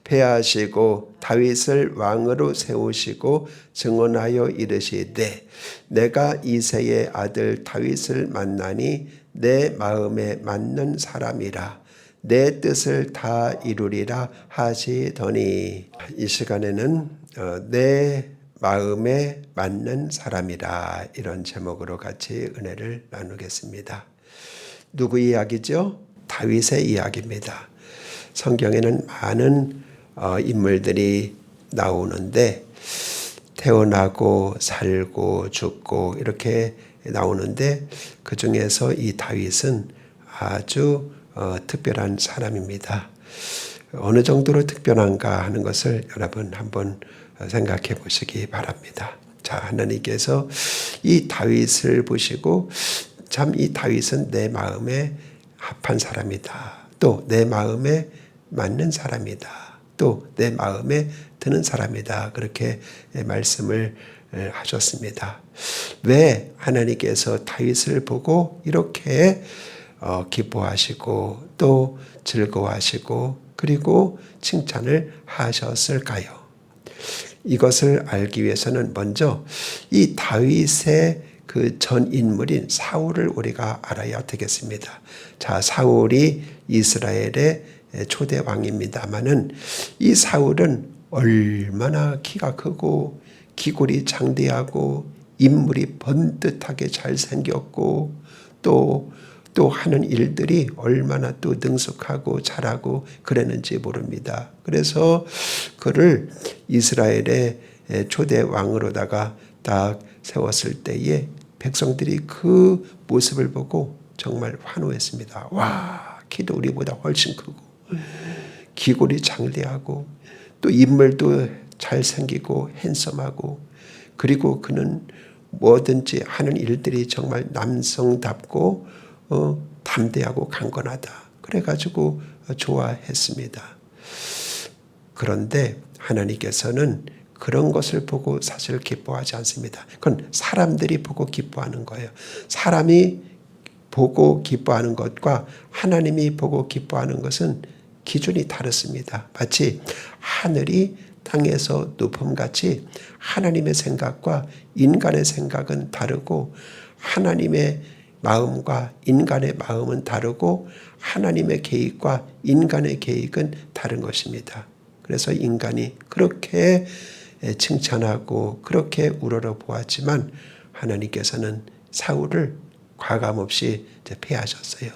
패하시고 다윗을 왕으로 세우시고 증언하여 이르시되 내가 이새의 아들 다윗을 만나니 내 마음에 맞는 사람이라 내 뜻을 다 이루리라 하시더니 이 시간에는 내 마음에 맞는 사람이라 이런 제목으로 같이 은혜를 나누겠습니다. 누구 이야기죠? 다윗의 이야기입니다. 성경에는 많은 인물들이 나오는데 태어나고 살고 죽고 이렇게 나오는데 그 중에서 이 다윗은 아주 특별한 사람입니다. 어느 정도로 특별한가 하는 것을 여러분 한번 생각해 보시기 바랍니다. 자, 하나님께서 이 다윗을 보시고 참 이 다윗은 내 마음에 합한 사람이다. 또 내 마음에 맞는 사람이다. 또 내 마음에 드는 사람이다. 그렇게 말씀을 하셨습니다. 왜 하나님께서 다윗을 보고 이렇게 기뻐하시고 또 즐거워하시고 그리고 칭찬을 하셨을까요? 이것을 알기 위해서는 먼저 이 다윗의 그 전 인물인 사울을 우리가 알아야 되겠습니다. 자, 사울이 이스라엘의 초대 왕입니다마는 이 사울은 얼마나 키가 크고 기골이 장대하고 인물이 번듯하게 잘생겼고 또 하는 일들이 얼마나 또 능숙하고 잘하고 그랬는지 모릅니다. 그래서 그를 이스라엘의 초대 왕으로다가 딱 세웠을 때에 백성들이 그 모습을 보고 정말 환호했습니다. 와, 키도 우리보다 훨씬 크고 기골이 장대하고 또 인물도 잘생기고 핸섬하고 그리고 그는 뭐든지 하는 일들이 정말 남성답고 담대하고 강건하다. 그래가지고 좋아했습니다. 그런데 하나님께서는 그런 것을 보고 사실 기뻐하지 않습니다. 그건 사람들이 보고 기뻐하는 거예요. 사람이 보고 기뻐하는 것과 하나님이 보고 기뻐하는 것은 기준이 다릅니다. 마치 하늘이 땅에서 높음같이 하나님의 생각과 인간의 생각은 다르고 하나님의 마음과 인간의 마음은 다르고 하나님의 계획과 인간의 계획은 다른 것입니다. 그래서 인간이 그렇게 칭찬하고 그렇게 우러러 보았지만 하나님께서는 사울을 과감없이 패하셨어요.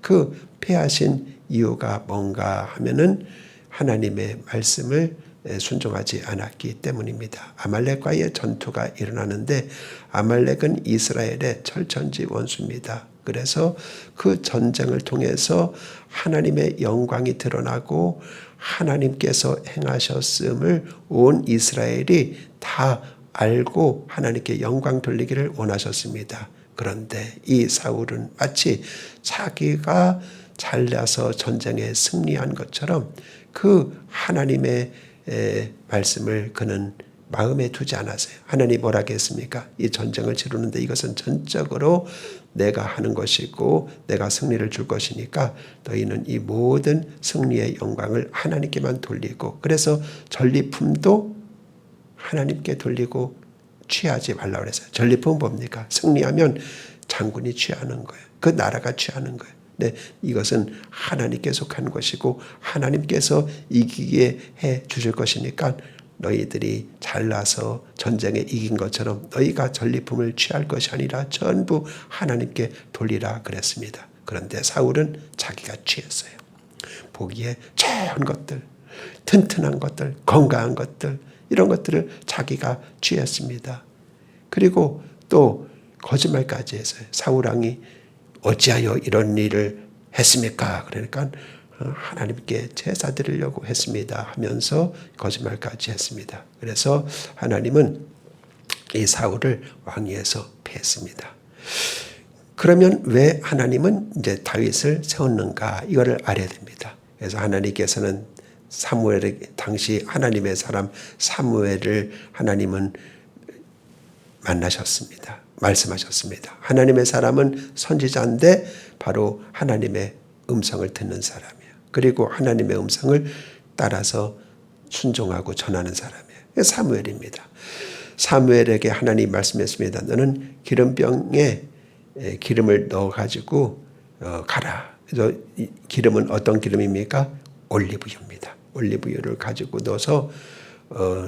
그 패하신 이유가 뭔가 하면은 하나님의 말씀을 순종하지 않았기 때문입니다. 아말렉과의 전투가 일어나는데 아말렉은 이스라엘의 철천지 원수입니다. 그래서 그 전쟁을 통해서 하나님의 영광이 드러나고 하나님께서 행하셨음을 온 이스라엘이 다 알고 하나님께 영광 돌리기를 원하셨습니다. 그런데 이 사울은 마치 자기가 잘나서 전쟁에 승리한 것처럼 그 하나님의 말씀을 그는 마음에 두지 않았어요. 하나님 뭐라고 했습니까? 이 전쟁을 치르는데 이것은 전적으로 내가 하는 것이고 내가 승리를 줄 것이니까 너희는 이 모든 승리의 영광을 하나님께만 돌리고 그래서 전리품도 하나님께 돌리고 취하지 말라고 그랬어요. 전리품은 뭡니까? 승리하면 장군이 취하는 거예요. 그 나라가 취하는 거예요. 네, 이것은 하나님께 속한 것이고 하나님께서 이기게 해 주실 것이니까 너희들이 잘나서 전쟁에 이긴 것처럼 너희가 전리품을 취할 것이 아니라 전부 하나님께 돌리라 그랬습니다. 그런데 사울은 자기가 취했어요. 보기에 좋은 것들, 튼튼한 것들, 건강한 것들 이런 것들을 자기가 취했습니다. 그리고 또 거짓말까지 했어요. 사울왕이 어찌하여 이런 일을 했습니까? 그러니까 하나님께 제사 드리려고 했습니다 하면서 거짓말까지 했습니다. 그래서 하나님은 이 사울을 왕위에서 패했습니다. 그러면 왜 하나님은 이제 다윗을 세웠는가? 이거를 알아야 됩니다. 그래서 하나님께서는 사무엘 당시 하나님의 사람 사무엘을 하나님은 만나셨습니다. 말씀하셨습니다. 하나님의 사람은 선지자인데 바로 하나님의 음성을 듣는 사람이에요. 그리고 하나님의 음성을 따라서 순종하고 전하는 사람이에요. 사무엘입니다. 사무엘에게 하나님이 말씀했습니다. 너는 기름병에 기름을 넣어가지고 가라. 그래서 기름은 어떤 기름입니까? 올리브유입니다. 올리브유를 가지고 넣어서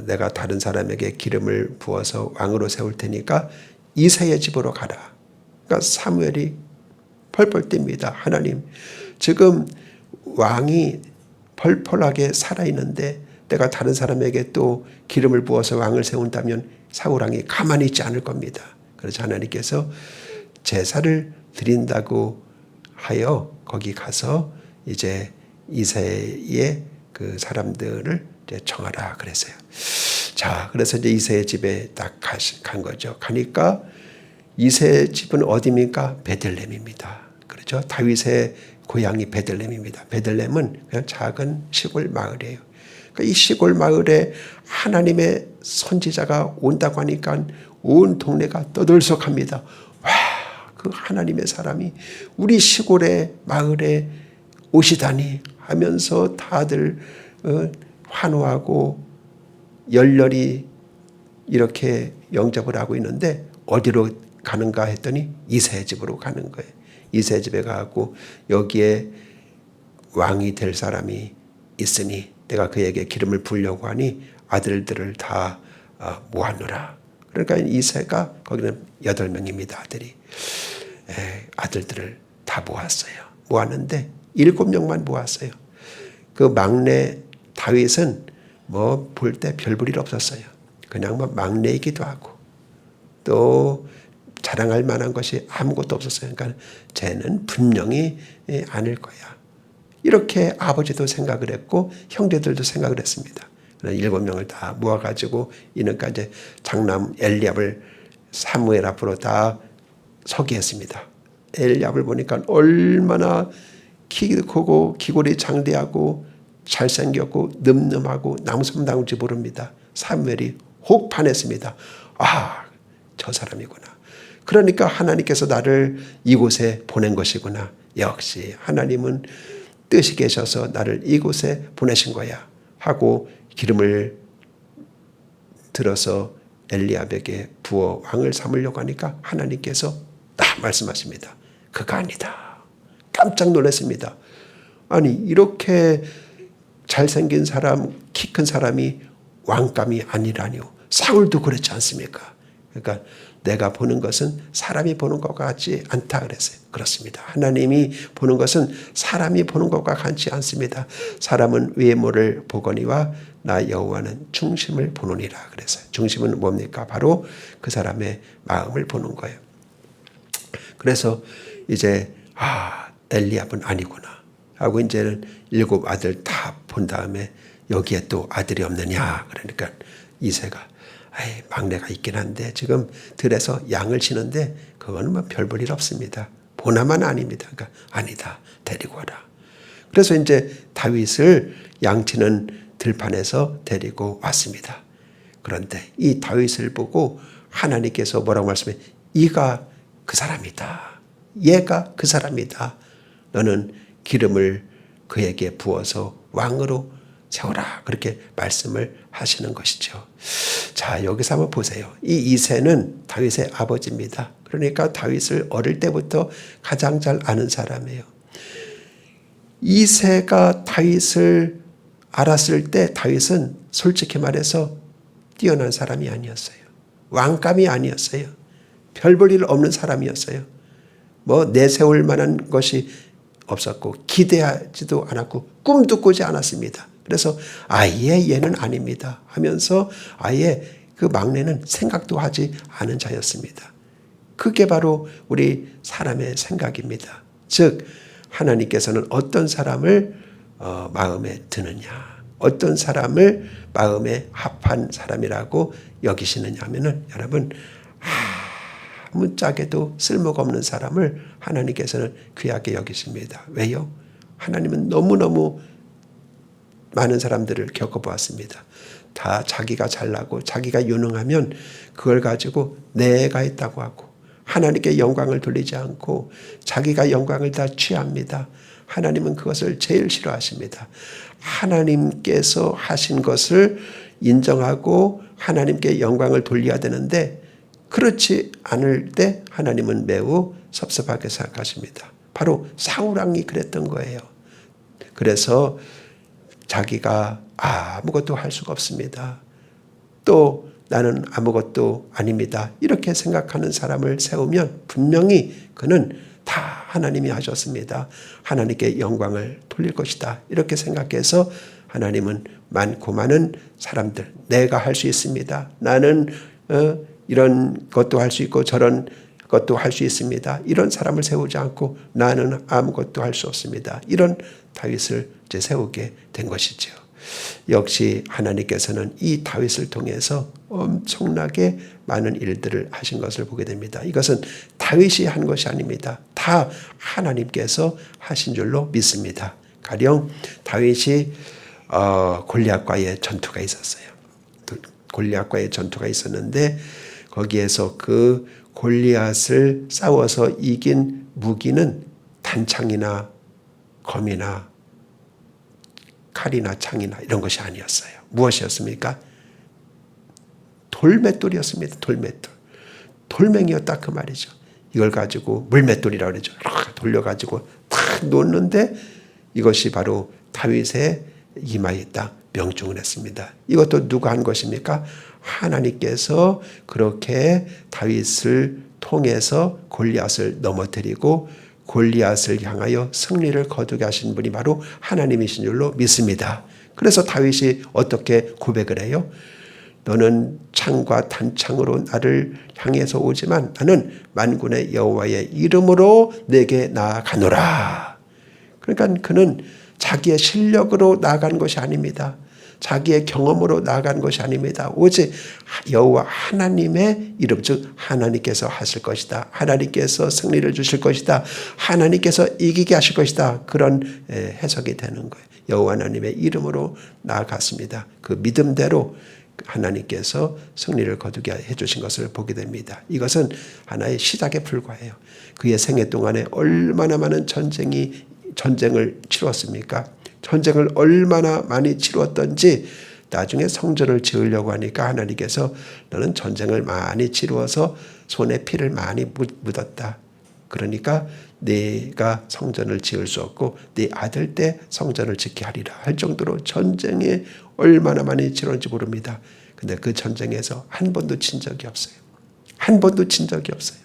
내가 다른 사람에게 기름을 부어서 왕으로 세울 테니까 이새의 집으로 가라. 그러니까 사무엘이 펄펄 뜁니다. 하나님, 지금 왕이 펄펄하게 살아있는데 내가 다른 사람에게 또 기름을 부어서 왕을 세운다면 사울왕이 가만히 있지 않을 겁니다. 그래서 하나님께서 제사를 드린다고 하여 거기 가서 이제 이새의 그 사람들을 이제 정하라 그랬어요. 자, 그래서 이제 이새의 집에 딱 간 거죠. 가니까 이새의 집은 어디입니까? 베들레헴입니다. 그렇죠? 다윗의 고향이 베들레헴입니다. 베들레헴은 그냥 작은 시골 마을이에요. 그러니까 이 시골 마을에 하나님의 선지자가 온다고 하니까 온 동네가 떠들썩합니다. 와, 그 하나님의 사람이 우리 시골의 마을에 오시다니 하면서 다들 환호하고 열렬히 이렇게 영접을 하고 있는데 어디로 가는가 했더니 이새의 집으로 가는 거예요. 이새의 집에 가고 여기에 왕이 될 사람이 있으니 내가 그에게 기름을 부으려고 하니 아들들을 다 모아놓으라. 그러니까 이새가 거기는 8명입니다. 아들들을 다 모았어요. 모았는데 7명만 모았어요. 그 막내 다윗은 뭐 볼 때 별 볼 일 없었어요. 그냥 뭐 막내이기도 하고 또 자랑할 만한 것이 아무것도 없었어요. 그러니까 쟤는 분명히 아닐 거야. 이렇게 아버지도 생각을 했고 형제들도 생각을 했습니다. 7명을 다 모아가지고 이는까 이제 장남 엘리압을 사무엘 앞으로 다 서게 했습니다. 엘리압을 보니까 얼마나 키도 크고 기골이 장대하고 잘생겼고 늠름하고 남섬다운지 모릅니다. 사무엘이 혹 반했습니다. 아, 저 사람이구나. 그러니까 하나님께서 나를 이곳에 보낸 것이구나. 역시 하나님은 뜻이 계셔서 나를 이곳에 보내신 거야 하고 기름을 들어서 엘리압에게 부어 왕을 삼으려고 하니까 하나님께서 딱 말씀하십니다. 그가 아니다. 깜짝 놀랐습니다. 아니 이렇게 잘생긴 사람, 키 큰 사람이 왕감이 아니라니요. 사울도 그렇지 않습니까? 그러니까 내가 보는 것은 사람이 보는 것과 같지 않다 그랬어요. 그렇습니다. 하나님이 보는 것은 사람이 보는 것과 같지 않습니다. 사람은 외모를 보거니와 나 여호와는 중심을 보노니라 그랬어요. 중심은 뭡니까? 바로 그 사람의 마음을 보는 거예요. 그래서 이제 엘리압은 아니구나 하고 이제는 7 아들 다 본 다음에 여기에 또 아들이 없느냐 그러니까 이새가 막내가 있긴 한데 지금 들에서 양을 치는데 그거는 뭐 별 볼 일 없습니다. 보나만 아닙니다. 그러니까 아니다. 데리고 와라. 그래서 이제 다윗을 양치는 들판에서 데리고 왔습니다. 그런데 이 다윗을 보고 하나님께서 뭐라고 말씀해? 이가 그 사람이다. 얘가 그 사람이다. 너는 기름을 그에게 부어서 왕으로 세워라. 그렇게 말씀을 하시는 것이죠. 자, 여기서 한번 보세요. 이 이새는 다윗의 아버지입니다. 그러니까 다윗을 어릴 때부터 가장 잘 아는 사람이에요. 이새가 다윗을 알았을 때 다윗은 솔직히 말해서 뛰어난 사람이 아니었어요. 왕감이 아니었어요. 별 볼 일 없는 사람이었어요. 뭐 내세울 만한 것이 없었고 기대하지도 않았고 꿈도 꾸지 않았습니다. 그래서 아예 얘는 아닙니다 하면서 아예 그 막내는 생각도 하지 않은 자였습니다. 그게 바로 우리 사람의 생각입니다. 즉 하나님께서는 어떤 사람을 마음에 드느냐, 어떤 사람을 마음에 합한 사람이라고 여기시느냐 하면은 여러분 아무짝에도 쓸모가 없는 사람을 하나님께서는 귀하게 여기십니다. 왜요? 하나님은 너무너무 많은 사람들을 겪어보았습니다. 다 자기가 잘나고 자기가 유능하면 그걸 가지고 내가 있다고 하고 하나님께 영광을 돌리지 않고 자기가 영광을 다 취합니다. 하나님은 그것을 제일 싫어하십니다. 하나님께서 하신 것을 인정하고 하나님께 영광을 돌려야 되는데 그렇지 않을 때 하나님은 매우 섭섭하게 생각하십니다. 바로 사울 왕이 그랬던 거예요. 그래서 자기가 아무것도 할 수가 없습니다. 또 나는 아무것도 아닙니다. 이렇게 생각하는 사람을 세우면 분명히 그는 다 하나님이 하셨습니다. 하나님께 영광을 돌릴 것이다. 이렇게 생각해서 하나님은 많고 많은 사람들, 내가 할 수 있습니다. 나는 이런 것도 할 수 있고 저런 것도 할 수 있습니다. 이런 사람을 세우지 않고 나는 아무것도 할 수 없습니다. 이런 다윗을 이제 세우게 된 것이죠. 역시 하나님께서는 이 다윗을 통해서 엄청나게 많은 일들을 하신 것을 보게 됩니다. 이것은 다윗이 한 것이 아닙니다. 다 하나님께서 하신 줄로 믿습니다. 가령 다윗이 골리앗과의 전투가 있었어요. 골리앗과의 전투가 있었는데 거기에서 그 골리앗을 싸워서 이긴 무기는 단창이나 검이나 칼이나 창이나 이런 것이 아니었어요. 무엇이었습니까? 돌맷돌이었습니다. 돌맷돌. 돌멩이였다 그 말이죠. 이걸 가지고 물맷돌이라고 그러죠. 돌려가지고 탁 놓는데 이것이 바로 다윗의 이마에 딱 명중을 했습니다. 이것도 누가 한 것입니까? 하나님께서 그렇게 다윗을 통해서 골리앗을 넘어뜨리고 골리앗을 향하여 승리를 거두게 하신 분이 바로 하나님이신 줄로 믿습니다. 그래서 다윗이 어떻게 고백을 해요? 너는 창과 단창으로 나를 향해서 오지만 나는 만군의 여호와의 이름으로 내게 나아가노라. 그러니까 그는 자기의 실력으로 나아간 것이 아닙니다. 자기의 경험으로 나아간 것이 아닙니다. 오직 여호와 하나님의 이름, 즉 하나님께서 하실 것이다. 하나님께서 승리를 주실 것이다. 하나님께서 이기게 하실 것이다. 그런 해석이 되는 거예요. 여호와 하나님의 이름으로 나아갔습니다. 그 믿음대로 하나님께서 승리를 거두게 해주신 것을 보게 됩니다. 이것은 하나의 시작에 불과해요. 그의 생애 동안에 얼마나 많은 전쟁을 치루었습니까? 전쟁을 얼마나 많이 치루었던지 나중에 성전을 지으려고 하니까 하나님께서 너는 전쟁을 많이 치루어서 손에 피를 많이 묻었다. 그러니까 네가 성전을 지을 수 없고 네 아들 때 성전을 짓게 하리라 할 정도로 전쟁에 얼마나 많이 치렀는지 모릅니다. 근데 그 전쟁에서 한 번도 진 적이 없어요. 한 번도 진 적이 없어요.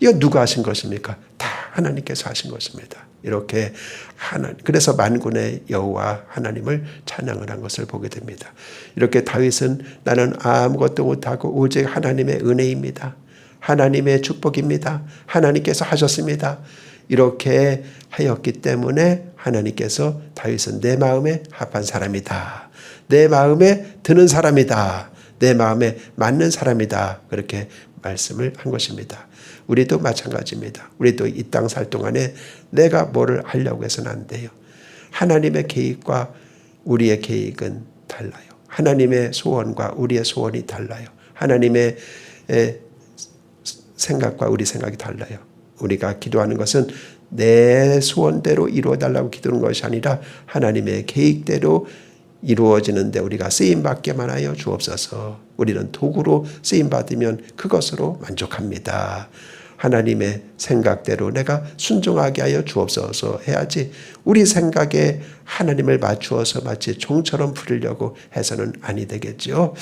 이거 누가 하신 것입니까? 다 하나님께서 하신 것입니다. 이렇게 그래서 만군의 여호와 하나님을 찬양을 한 것을 보게 됩니다. 이렇게 다윗은 나는 아무것도 못하고 오직 하나님의 은혜입니다. 하나님의 축복입니다. 하나님께서 하셨습니다. 이렇게 하였기 때문에 하나님께서 다윗은 내 마음에 합한 사람이다. 내 마음에 드는 사람이다. 내 마음에 맞는 사람이다. 그렇게 말씀을 한 것입니다. 우리도 마찬가지입니다. 우리도 이 땅 살 동안에 내가 뭐를 하려고 해서는 안 돼요. 하나님의 계획과 우리의 계획은 달라요. 하나님의 소원과 우리의 소원이 달라요. 하나님의 생각과 우리 생각이 달라요. 우리가 기도하는 것은 내 소원대로 이루어달라고 기도하는 것이 아니라 하나님의 계획대로 이루어지는데 우리가 쓰임받게만 하여 주옵소서. 우리는 도구로 쓰임받으면 그것으로 만족합니다. 하나님의 생각대로 내가 순종하게 하여 주옵소서 해야지 우리 생각에 하나님을 맞추어서 마치 종처럼 부리려고 해서는 아니 되겠죠.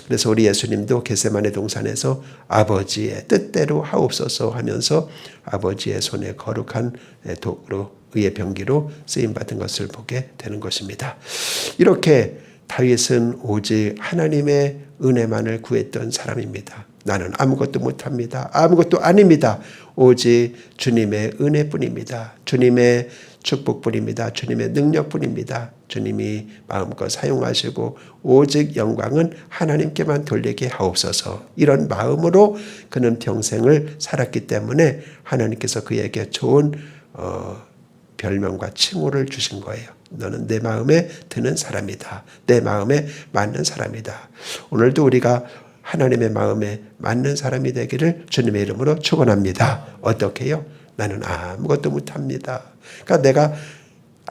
그래서 우리 예수님도 겟세마네 동산에서 아버지의 뜻대로 하옵소서 하면서 아버지의 손에 거룩한 도구로 의의 병기로 쓰임받은 것을 보게 되는 것입니다. 이렇게 다윗은 오직 하나님의 은혜만을 구했던 사람입니다. 나는 아무것도 못합니다. 아무것도 아닙니다. 오직 주님의 은혜뿐입니다. 주님의 축복뿐입니다. 주님의 능력뿐입니다. 주님이 마음껏 사용하시고 오직 영광은 하나님께만 돌리게 하옵소서. 이런 마음으로 그는 평생을 살았기 때문에 하나님께서 그에게 좋은 별명과 칭호를 주신 거예요. 너는 내 마음에 드는 사람이다. 내 마음에 맞는 사람이다. 오늘도 우리가 하나님의 마음에 맞는 사람이 되기를 주님의 이름으로 축원합니다. 어떻게요? 나는 아무것도 못합니다. 그러니까 내가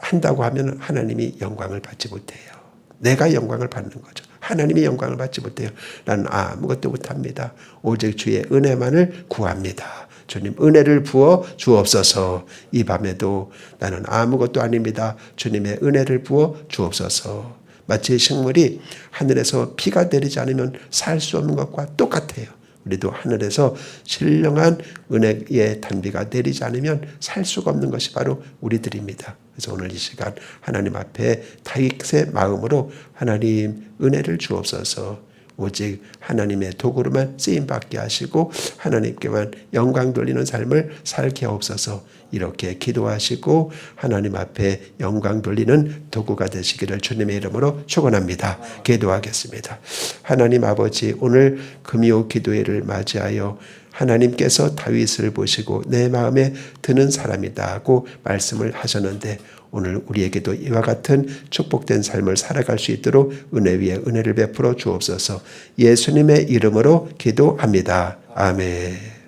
한다고 하면 하나님이 영광을 받지 못해요. 내가 영광을 받는 거죠. 하나님이 영광을 받지 못해요. 나는 아무것도 못합니다. 오직 주의 은혜만을 구합니다. 주님 은혜를 부어 주옵소서. 이 밤에도 나는 아무것도 아닙니다. 주님의 은혜를 부어 주옵소서. 마치 식물이 하늘에서 비가 내리지 않으면 살 수 없는 것과 똑같아요. 우리도 하늘에서 신령한 은혜의 단비가 내리지 않으면 살 수가 없는 것이 바로 우리들입니다. 그래서 오늘 이 시간 하나님 앞에 다윗의 마음으로 하나님 은혜를 주옵소서. 오직 하나님의 도구로만 쓰임받게 하시고 하나님께만 영광 돌리는 삶을 살게 하옵소서. 이렇게 기도하시고 하나님 앞에 영광 돌리는 도구가 되시기를 주님의 이름으로 축원합니다. 기도하겠습니다. 하나님 아버지, 오늘 금요 기도회를 맞이하여 하나님께서 다윗을 보시고 내 마음에 드는 사람이다 하고 말씀을 하셨는데, 오늘 우리에게도 이와 같은 축복된 삶을 살아갈 수 있도록 은혜 위에 은혜를 베풀어 주옵소서. 예수님의 이름으로 기도합니다. 아멘.